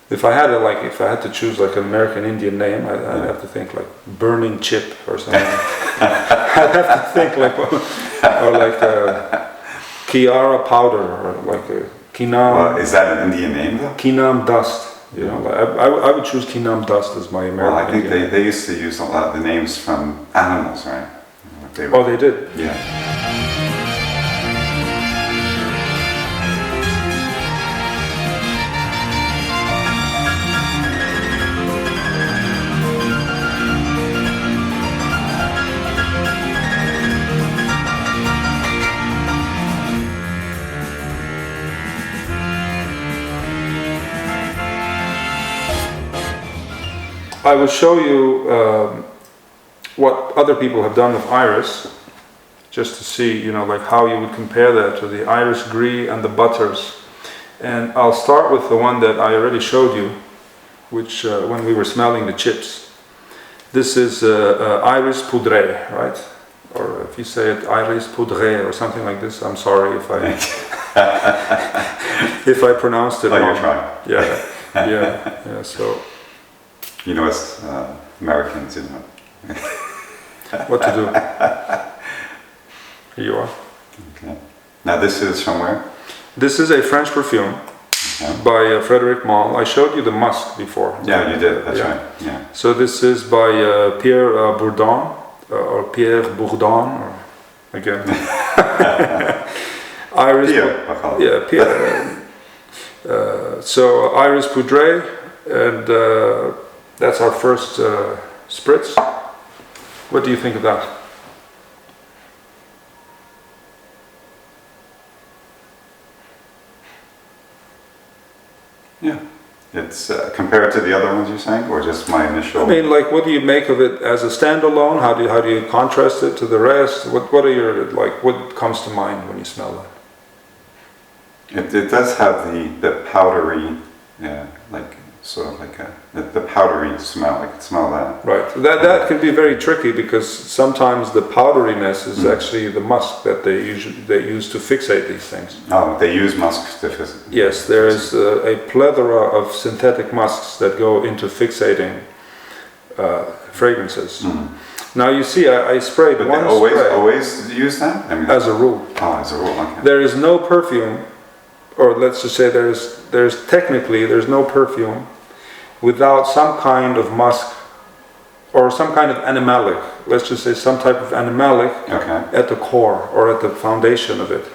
If I had if I had to choose like an American Indian name, I'd have to think like Burning Chip or something. I'd have to think like, or like Kiara Powder, or like Kinam. Well, is that an Indian name though? Kinam Dust. You know, like I would choose Kinam Dust as my American. Well, I think Indian they used to use a lot of the names from animals, right? They did? Yeah. I will show you what other people have done with iris, just to see, you know, like how you would compare that to the iris gris and the butters. And I'll start with the one that I already showed you, which when we were smelling the chips. This is iris poudre, right? Or if you say it iris poudre or something like this, I'm sorry if I if I pronounced it wrong. You're trying. Yeah. So you know, it's Americans, you know. What to do? Here you are. Okay. Now this is from where? This is a French perfume by Frederic Malle. I showed you the Musk before. Yeah, you did. That's right. Yeah. So this is by Pierre Bourdon, or Pierre Bourdon, or again. Iris. Pierre, I call it. Yeah, Pierre. So Iris Poudre, and that's our first spritz. What do you think of that? Yeah. It's compared to the other ones you're saying, or just my initial? I mean, like, what do you make of it as a standalone? How do you contrast it to the rest? What are your, like, what comes to mind when you smell it? It does have the powdery, like sort of like the powdery smell. I can smell that. Right. That can be very tricky, because sometimes the powderiness is actually the musk that they use to fixate these things. Oh, they use musk to fix. Yes, there is a plethora of synthetic musks that go into fixating fragrances. Now you see, I sprayed but one they spray. always use that? I mean, As a rule. Oh, as a rule. Okay. There is no perfume, or let's just say there's technically no perfume without some kind of musk or some kind of animalic. Let's just say some type of animalic at the core or at the foundation of it.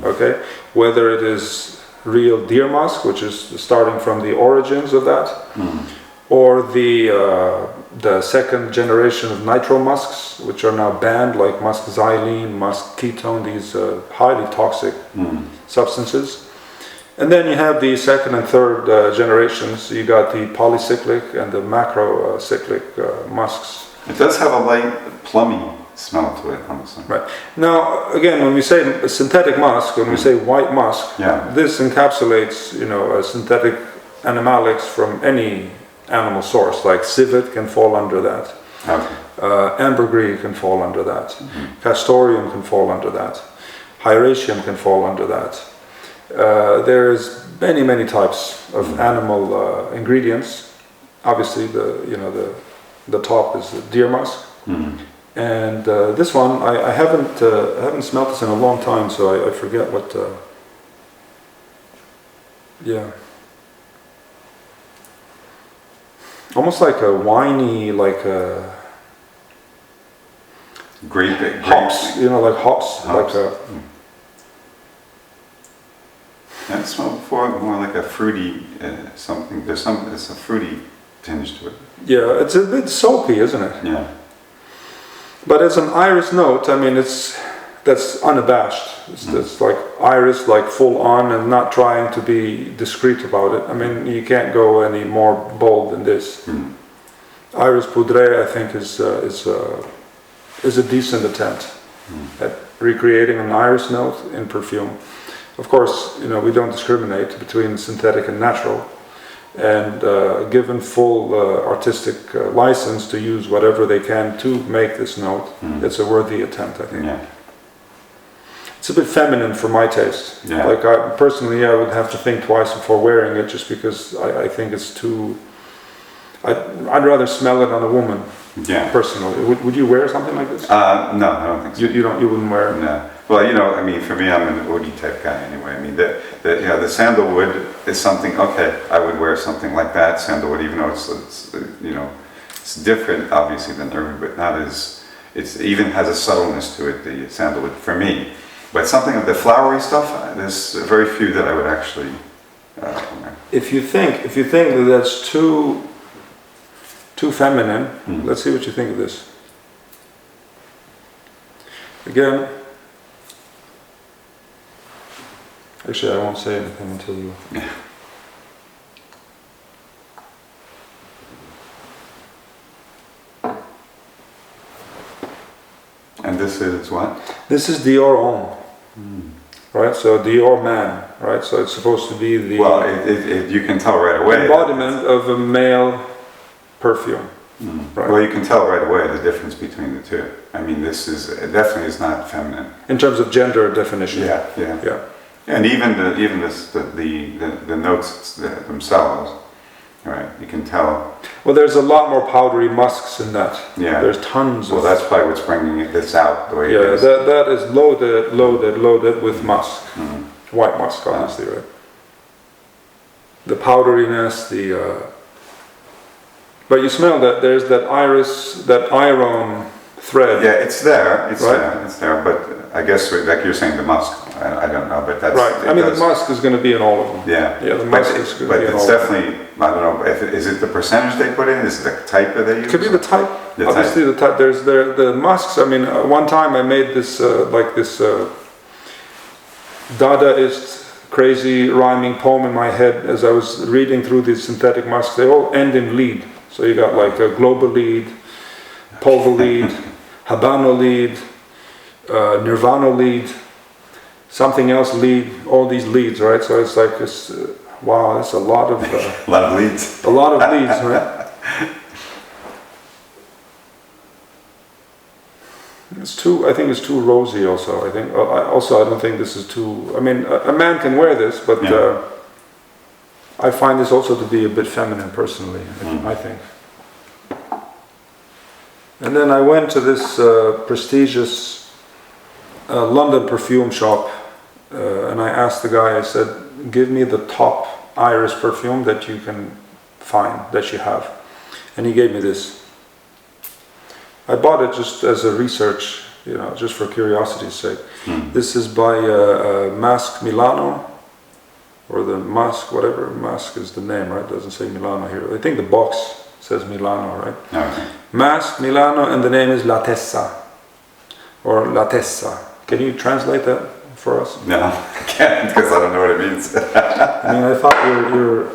Okay, whether it is real deer musk, which is starting from the origins of that, or the second generation of nitro musks, which are now banned, like musk xylene, musk ketone, these highly toxic substances. And then you have the second and third generations. You got the polycyclic and the macrocyclic musks. It does have a light plummy smell to it, honestly. Right. Now, again, when we say synthetic musk, when we say white musk, this encapsulates, you know, synthetic animalics from any animal source. Like civet can fall under that. Ambergris can fall under that. Castoreum can fall under that. Hieracium can fall under that. There's many types of animal ingredients. Obviously, the top is the deer musk, and this one I haven't smelled this in a long time, so I forget what. Almost like a winey, like a grape hops. You know, like hops. Like a. I smelled before more like a fruity something. It's a fruity tinge to it. Yeah, it's a bit soapy, isn't it? Yeah. But as an iris note, I mean, that's unabashed. It's like iris, like full on, and not trying to be discreet about it. I mean, you can't go any more bold than this. Iris Poudre, I think, is a decent attempt at recreating an iris note in perfume. Of course, you know, we don't discriminate between synthetic and natural, and given full artistic license to use whatever they can to make this note, it's a worthy attempt, I think. Yeah. it's a bit feminine for my taste. Yeah. Like personally, I would have to think twice before wearing it, just because I think it's too. I'd rather smell it on a woman. Yeah. Personally, would you wear something like this? No, I don't think so. You wouldn't wear it? No. Well, I mean, for me, I'm an oudie type guy anyway. I mean, the sandalwood is something. Okay, I would wear something like that, sandalwood, even though it's different, obviously, than urban, but not as. It even has a subtleness to it, the sandalwood, for me. But something of the flowery stuff, there's very few that I would actually. If you think that that's too feminine, let's see what you think of this. Again, actually, I won't say anything until you. Yeah. And this is what? This is Dior Homme, right? So Dior Man, right? So it's supposed to be the you can tell right away. embodiment of a male perfume. Right. Well, you can tell right away the difference between the two. I mean, this definitely is not feminine. In terms of gender definition. Yeah. And even the notes themselves, right? You can tell. Well, there's a lot more powdery musks in that. Yeah. There's tons. Well, that's probably what's bringing this out the way it is. That is loaded with musk. White musk, obviously, right? The powderiness, but you smell that there's that iris, that iron thread. Yeah, it's there. It's right? there. But I guess, like you're saying, the musk. I don't know, but that's right. I mean, the musk is going to be in all of them. Yeah. The musk is going to be in all of them. But it's definitely. I don't know. Is it the percentage they put in? Is it the type that they use? It could be the type. Obviously, the type. There's the musks. I mean, one time I made this Dadaist crazy rhyming poem in my head as I was reading through these synthetic musks. They all end in lead. So you got like a global lead, Polvo lead, Habano lead, Nirvana lead, something else lead, all these leads, right? So it's like this, wow, that's a lot of... a lot of leads. A lot of leads, right? I think it's too rosy also. I don't think this is too... I mean, a man can wear this, but I find this also to be a bit feminine personally, I think. And then I went to this prestigious London perfume shop and I asked the guy, I said, give me the top iris perfume that you can find, that you have. And he gave me this. I bought it just as a research, just for curiosity's sake. This is by Musk Milano, or the Musk, whatever. Musk is the name, right? It doesn't say Milano here. I think the box says Milano, right? Okay. Musk Milano, and the name is La Tessa, or La Tessa. Can you translate that for us? No, I can't, because I don't know what it means. I mean, I thought you're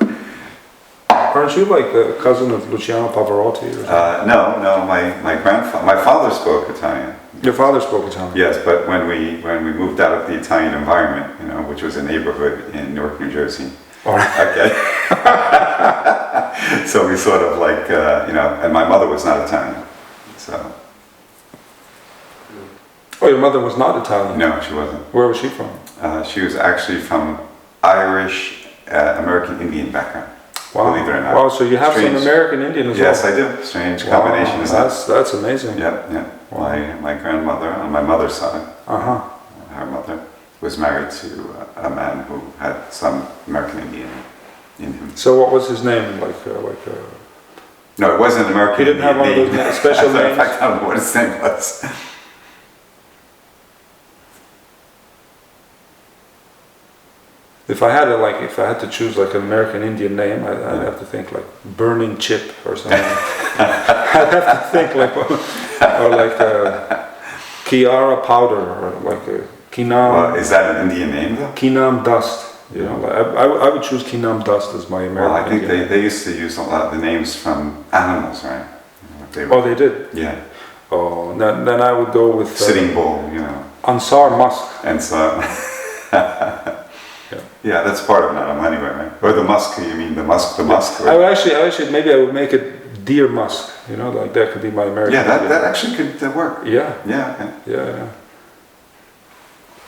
aren't you like the cousin of Luciano Pavarotti or something? No. My father spoke Italian. Your father spoke Italian. Yes, but when we moved out of the Italian environment, which was a neighborhood in Newark, New Jersey. All right. Okay. So we sort of like, and my mother was not Italian, so. Oh, your mother was not Italian? No, she wasn't. Where was she from? She was actually from Irish, American Indian background. Wow. Believe it or not. Wow, so you have Strange. some American Indian as well? Yes, I do. Strange combination, isn't it? That's amazing. Yeah. Wow. My grandmother, on my mother's side, Uh-huh. her mother, was married to a man who had some American Indian in him. So what was his name? No, it wasn't an American He didn't have one of those special names? In fact, I don't know what his name was. If I had to choose like an American Indian name, I'd have to think like Burning Chip or something. I'd have to think like, or like Kiara Powder, or like Kinam. Well, is that an Indian name though? Kinam Dust. I would choose Kinam Dust as my American. Well, I think Indian they used to use a lot of the names from animals, right? They did? Yeah. Oh, then I would go with... Sitting Bull, Ensar Musk. And so... Yeah, that's part of an animal anyway, right? Or the musk, you mean the musk? I would actually, maybe I would make it Deer Musk, like that could be my American. Yeah, that actually could work. Yeah. Yeah, okay. Yeah.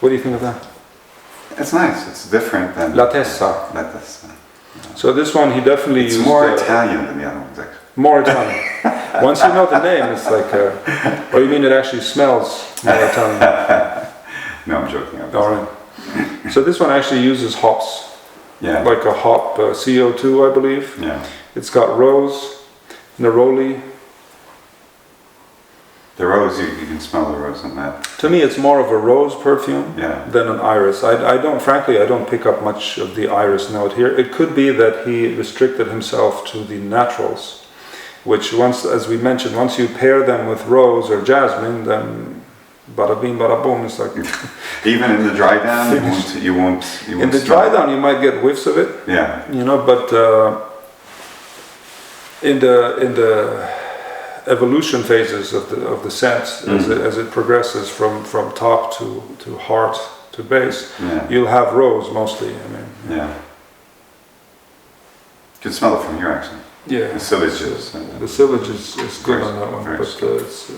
What do you think of that? It's nice. It's different than La Tessa. La Tessa. So this one he definitely It's used. more Italian than the other ones, actually. More Italian. Once you know the name, it's like. Or you mean it actually smells more Italian? No, I'm joking. All right. So this one actually uses hops. Yeah. Like a hop, CO2, I believe. Yeah. It's got rose, neroli. The rose, you can smell the rose on that. To me, it's more of a rose perfume than an iris. I don't pick up much of the iris note here. It could be that he restricted himself to the naturals, which once, as we mentioned, once you pair them with rose or jasmine, then bada bing, bada boom. It's like even in the dry down, you won't. In the dry down, you might get whiffs of it. Yeah. You know, but in the evolution phases of the scent, as it progresses from top to heart to base, you'll have rose mostly. I mean, yeah. You can smell it from here, actually. Yeah, the sillage is good on that one, but it's.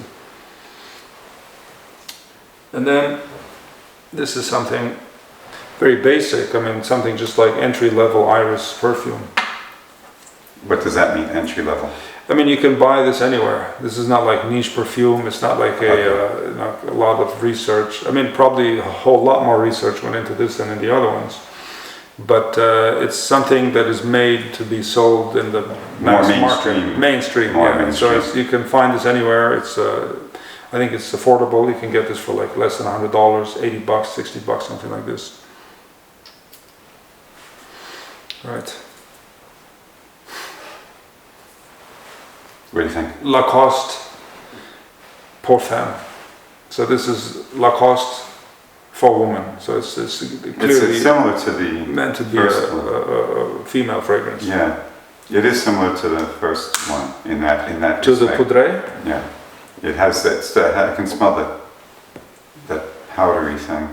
And then this is something very basic. I mean, something just like entry-level iris perfume. What does that mean, entry level? I mean, you can buy this anywhere. This is not like niche perfume. It's not like a lot of research. I mean, probably a whole lot more research went into this than in the other ones. But it's something that is made to be sold in the mass market. Mainstream. So you can find this anywhere. It's I think it's affordable. You can get this for like less than $100, $80, $60, something like this. Right. What do you think? Lacoste Pour Femme. So this is Lacoste for women. So it's clearly similar to the meant to be a female fragrance. Yeah, it is similar to the first one in that to respect. The Poudre. Yeah, it has that. I can smell that powdery thing.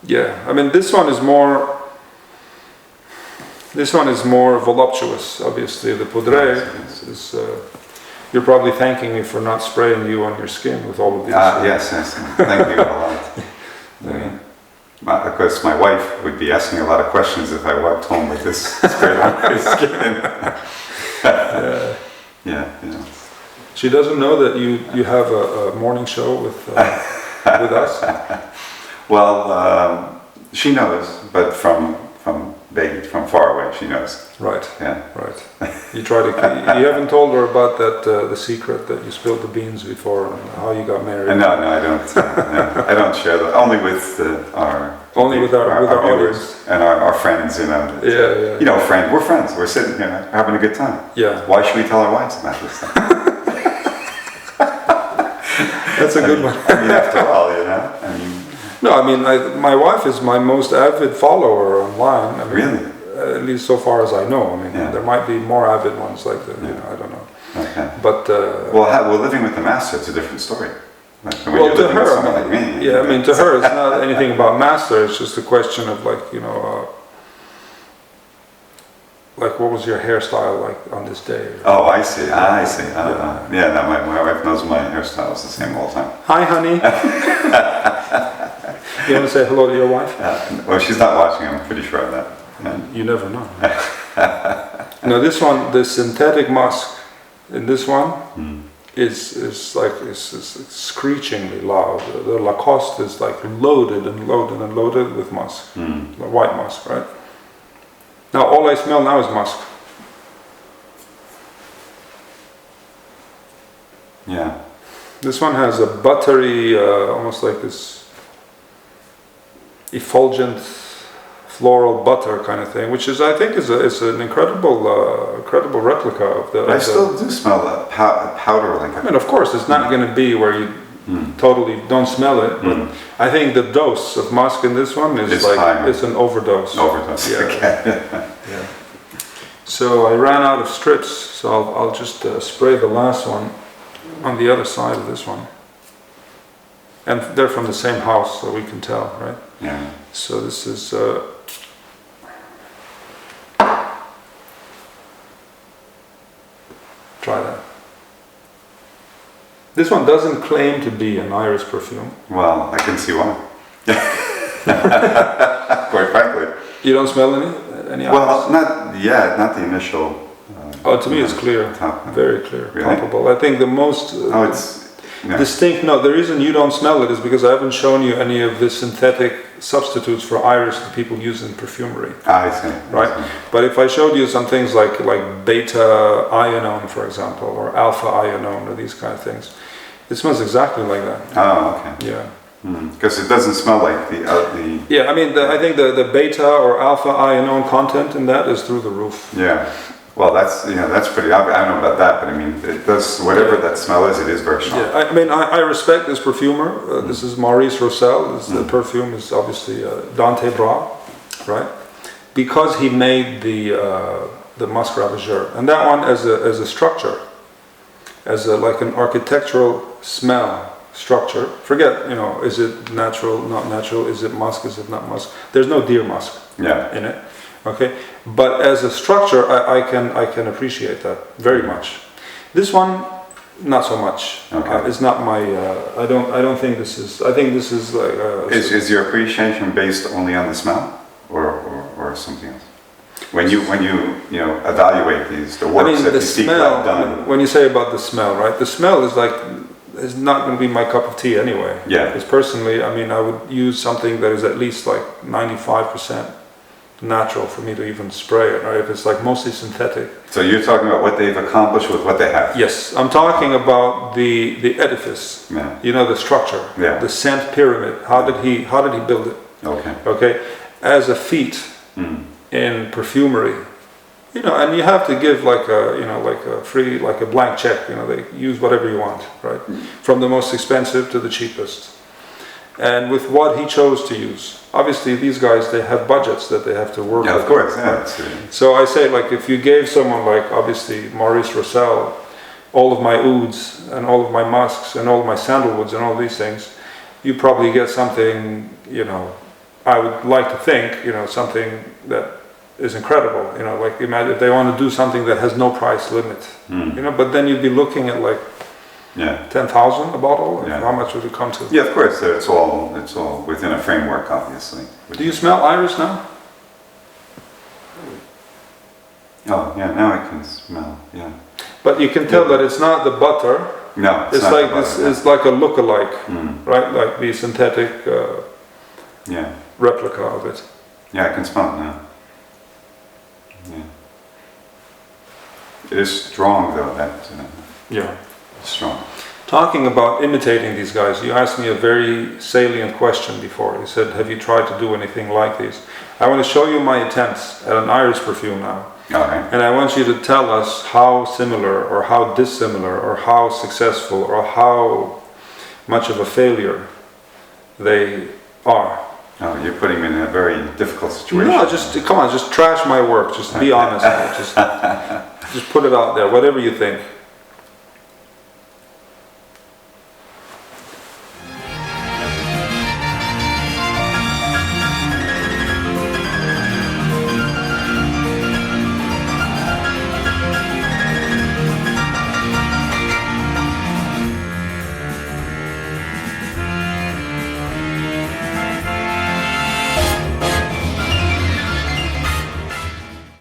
Yeah, I mean this one is more. This one is more voluptuous. Obviously, the Poudre is. You're probably thanking me for not spraying you on your skin with all of these. Yes. Thank you a lot. Of course, my wife would be asking a lot of questions if I walked home with this spray on my skin. Yeah. She doesn't know that you have a morning show with us. Well, she knows, but from far away, she knows. Right. Yeah. Right. You haven't told her about that the secret that you spilled the beans before and how you got married. No, I don't. I don't share that. Only with our audience and our friends. You know. Yeah. You know, we're friends. We're sitting here having a good time. Yeah. Why should we tell our wives about this stuff? That's a good one. I mean, after all, you know. No, I mean, my wife is my most avid follower online. I mean, really? At least so far as I know. I mean, there might be more avid ones like that. You know, I don't know. Okay. But well, living with the master, it's a different story. Like when well, you're to living her, with someone like me. Yeah, I mean, to her, it's not anything about master. It's just a question of like, you know, like what was your hairstyle like on this day? Oh, I see. Yeah, no, my wife knows my hairstyle is the same all the time. Hi, honey. You want to say hello to your wife? Well, she's not watching. I'm pretty sure of that. Yeah. You never know. No, this one, the synthetic musk in this one is screechingly loud. The Lacoste is like loaded with musk, the white musk, right? Now all I smell now is musk. Yeah. This one has a buttery, almost like this effulgent floral butter kind of thing, which is, I think, is an incredible replica of the. I still do smell that powder like. I mean, of course, it's not going to be where you totally don't smell it, but I think the dose of musk in this one is like higher. It's an overdose. Yeah. Okay. Yeah. So I ran out of strips, so I'll just spray the last one on the other side of this one. And they're from the same house, so we can tell, right? Yeah. So this is try that. This one doesn't claim to be an iris perfume. Well, I can see why. Quite frankly. You don't smell any Well, iris? not the initial. Oh, to me it's clear, Top. very clear, Really? palpable. I think the most Oh, it's. Yeah. distinct note, the reason you don't smell it is because I haven't shown you any of the synthetic substitutes for iris that people use in perfumery. I see. Right. But if I showed you some things like beta ionone, for example, or alpha ionone, or these kind of things, it smells exactly like that. Oh, okay. Yeah. Because it doesn't smell like the. Yeah, I mean, I think the beta or alpha ionone content in that is through the roof. Yeah. Well, that's pretty obvious. I don't know about that, but I mean, it does whatever that smell is. It is very strong. Yeah, I mean, I respect this perfumer. This is Maurice Rossel. The perfume is obviously Dante Bois, right? Because he made the Musk Ravageur, and that one as a structure, as like an architectural smell structure. Forget, is it natural, not natural? Is it musk? Is it not musk? There's no deer musk in it. Okay, but as a structure, I can appreciate that very much. This one, not so much. Okay, it's not my. I don't think this is. I think this is like. Is your appreciation based only on the smell, or something else? When you evaluate the works that you see done. When you say about the smell, right? The smell is not going to be my cup of tea anyway. Yeah. Because personally, I mean, I would use something that is at least like 95%. Natural for me to even spray it, right? If it's like mostly synthetic. So you're talking about what they've accomplished with what they have. Yes, I'm talking about the edifice. Yeah. The structure. Yeah. The scent pyramid. How did he build it? Okay. Okay. As a feat in perfumery, and you have to give like a blank check. They use whatever you want, right? From the most expensive to the cheapest. And with what he chose to use. Obviously, these guys, they have budgets that they have to work with. Yeah, of course. Yeah. So I say, like, if you gave someone like, obviously, Maurice Rossel, all of my ouds and all of my musks and all of my sandalwoods and all these things, you probably get something, I would like to think, something that is incredible. Like, imagine if they want to do something that has no price limit, but then you'd be looking at like, 10,000 a bottle. Yeah. How much would it come to? Yeah, of course. It's all within a framework, obviously. Do you smell iris now? Oh, yeah. Now I can smell. Yeah. But you can tell that it's not the butter. No, it's not like the butter, this. no. It's like a look-alike, right? Like the synthetic replica of it. Yeah, I can smell it now. Yeah. It is strong, though. Yeah. Strong. Talking about imitating these guys, you asked me a very salient question before. You said, have you tried to do anything like these? I want to show you my attempts at an iris perfume now. Okay. And I want you to tell us how similar or how dissimilar or how successful or how much of a failure they are. Oh, you're putting me in a very difficult situation. No, come on, just trash my work. Just be honest. Just put it out there, whatever you think.